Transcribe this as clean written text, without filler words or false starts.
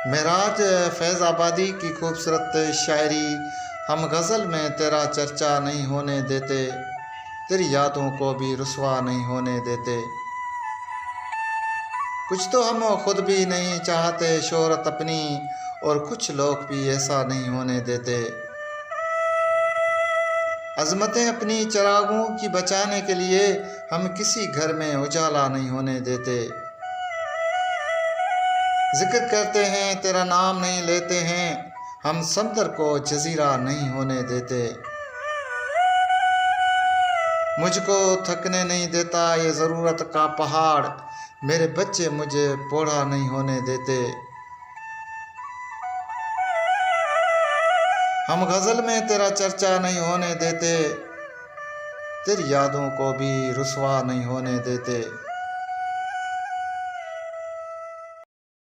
महराज फैज़ आबादी की खूबसूरत शायरी। हम गज़ल में तेरा चर्चा नहीं होने देते, तेरी यादों को भी रुसवा नहीं होने देते। कुछ तो हम खुद भी नहीं चाहते शोहरत अपनी, और कुछ लोग भी ऐसा नहीं होने देते। अज़मतें अपनी चिरागों की बचाने के लिए हम किसी घर में उजाला नहीं होने देते। जिक्र करते हैं तेरा नाम नहीं लेते हैं, हम समंदर को जजीरा नहीं होने देते। मुझको थकने नहीं देता ये ज़रूरत का पहाड़, मेरे बच्चे मुझे बूढ़ा नहीं होने देते। हम गज़ल में तेरा चर्चा नहीं होने देते, तेरी यादों को भी रुसवा नहीं होने देते।